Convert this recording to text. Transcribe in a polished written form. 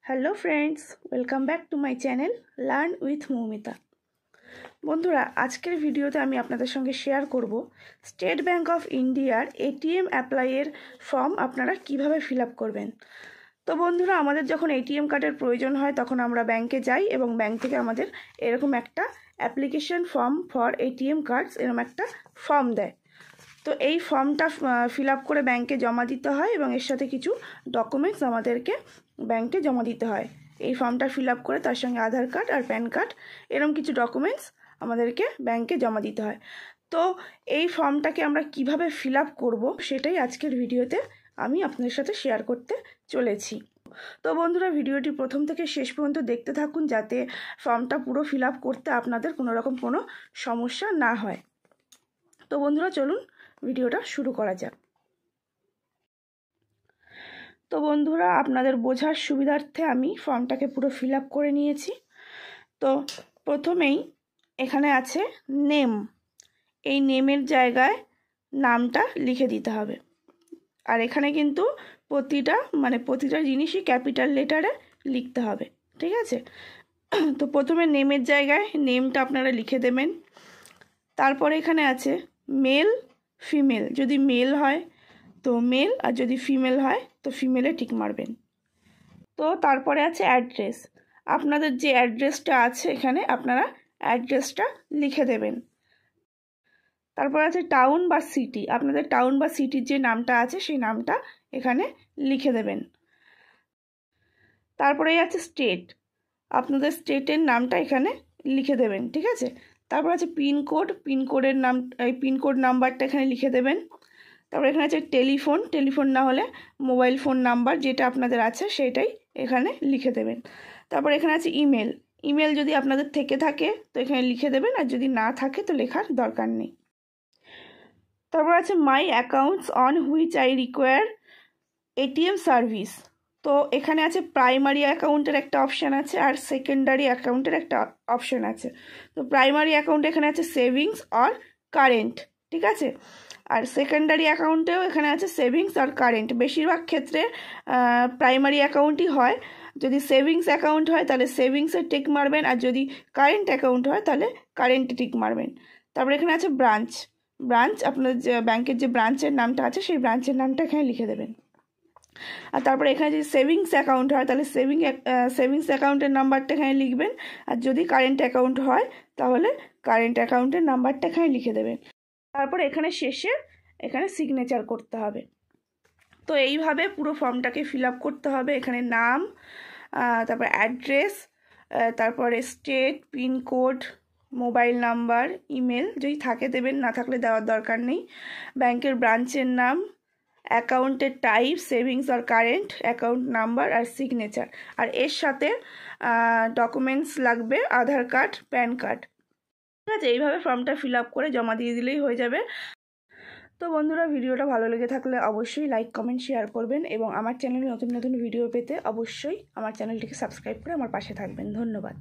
Hello friends, welcome back to my channel learn with Moumita. বন্ধুরা, আজকের ভিডিওতে আমি আপনাদের সঙ্গে শেয়ার করব স্টেট ব্যাঙ্ক অফ ইন্ডিয়ার এটিএম অ্যাপ্লাইয়ের ফর্ম আপনারা কিভাবে ফিল আপ করবেন। তো বন্ধুরা, আমাদের যখন এটিএম কার্ডের প্রয়োজন হয় তখন আমরা ব্যাংকে যাই এবং ব্যাংক থেকে আমাদের এরকম একটা application form for ATM cards এরকম একটা ফর্ম দেয়। তো এই ফর্মটা ফিল আপ করে ব্যাংকে জমা দিতে হয় এবং এর সাথে কিছু ডকুমেন্টস আমাদেরকে ব্যাংকে জমা দিতে হয়। এই ফর্মটা ফিল আপ করে তার সঙ্গে আধার কার্ড আর প্যান কার্ড এরকম কিছু ডকুমেন্টস আমাদেরকে ব্যাংকে জমা দিতে হয়। তো এই ফর্মটাকে আমরা কিভাবে ফিল আপ করবো সেটাই আজকের ভিডিওতে আমি আপনাদের সাথে শেয়ার করতে চলেছি। তো বন্ধুরা, ভিডিওটি প্রথম থেকে শেষ পর্যন্ত দেখতে থাকুন যাতে ফর্মটা পুরো ফিল আপ করতে আপনাদের কোনোরকম কোনো সমস্যা না হয়। তো বন্ধুরা, চলুন ভিডিওটা শুরু করা যাক। তো বন্ধুরা, আপনাদের বোঝার সুবিধার্থে আমি ফর্মটাকে পুরো ফিল আপ করে নিয়েছি। তো প্রথমেই এখানে আছে নেম, এই নেমের জায়গায় নামটা লিখে দিতে হবে। আর এখানে কিন্তু প্রতিটা জিনিসই ক্যাপিটাল লেটারে লিখতে হবে, ঠিক আছে? তো প্রথমে নেমের জায়গায় নেমটা আপনারা লিখে দেবেন। তারপরে এখানে আছে মেল ফিমেল, যদি মেল হয় তো মেল আর যদি ফিমেল হয় তো ফিমেলে টিক মারবেন। তো তারপরে আছে অ্যাড্রেস, আপনাদের যে অ্যাড্রেসটা আছে এখানে আপনারা অ্যাড্রেসটা লিখে দেবেন। তারপর আছে টাউন বা সিটি, আপনাদের টাউন বা সিটির যে নামটা আছে সেই নামটা এখানে লিখে দেবেন। তারপরেই আছে স্টেট, আপনাদের স্টেটের নামটা এখানে লিখে দেবেন, ঠিক আছে? তারপর আছে পিনকোড, পিনকোডের নাম, এই পিনকোড নাম্বারটা এখানে লিখে দেবেন। তারপর এখানে আছে টেলিফোন না হলে মোবাইল ফোন নাম্বার যেটা আপনাদের আছে সেটাই এখানে লিখে দেবেন। তারপর এখানে আছে ইমেল যদি আপনাদের থেকে থাকে তো এখানে লিখে দেবেন, আর যদি না থাকে তো লেখার দরকার নেই। তারপর আছে my accounts on which I require ATM service, তো এখানে আছে প্রাইমারি অ্যাকাউন্টের একটা অপশান আছে আর সেকেন্ডারি অ্যাকাউন্টের একটা অপশান আছে। তো প্রাইমারি অ্যাকাউন্টে এখানে আছে সেভিংস অর কারেন্ট, ঠিক আছে? আর সেকেন্ডারি অ্যাকাউন্টেও এখানে আছে সেভিংস আর কারেন্ট। বেশিরভাগ ক্ষেত্রে প্রাইমারি অ্যাকাউন্টই হয়। যদি সেভিংস অ্যাকাউন্ট হয় তাহলে সেভিংসে টিক মারবেন, আর যদি কারেন্ট অ্যাকাউন্ট হয় তাহলে কারেন্টে টিক মারবেন। তারপরে এখানে আছে ব্রাঞ্চ আপনাদের যে ব্যাংকের যে ব্রাঞ্চের নামটা আছে সেই ব্রাঞ্চের নামটা এখানে লিখে দেবেন। আর তারপরে এখানে যদি সেভিংস অ্যাকাউন্ট হয় তাহলে সেভিংস অ্যাকাউন্টের নাম্বারটা এখানে লিখবেন, আর যদি কারেন্ট অ্যাকাউন্ট হয় তাহলে কারেন্ট অ্যাকাউন্টের নাম্বারটা এখানে লিখে দেবেন। তারপর এখানে শেষে এখানে সিগনেচার করতে হবে। তো এইভাবে পুরো ফর্মটাকে ফিল আপ করতে হবে। এখানে নাম, তারপর অ্যাড্রেস, তারপরে state, pin code, mobile number, email যদি থাকে দেবেন, না থাকলে দেওয়ার দরকার নেই, ব্যাংকের ব্রাঞ্চের নাম, অ্যাকাউন্টের টাইপ সেভিংস আর কারেন্ট, অ্যাকাউন্ট নাম্বার আর সিগনেচার। আর এর সাথে ডকুমেন্টস লাগবে আধার কার্ড, প্যান কার্ড, ঠিক আছে? এইভাবে ফর্মটা ফিল আপ করে জমা দিয়ে দিলেই হয়ে যাবে। তো বন্ধুরা, ভিডিওটা ভালো লেগে থাকলে অবশ্যই লাইক, কমেন্ট, শেয়ার করবেন এবং আমার চ্যানেলে নতুন নতুন ভিডিও পেতে অবশ্যই আমার চ্যানেলটিকে সাবস্ক্রাইব করে আমার পাশে থাকবেন। ধন্যবাদ।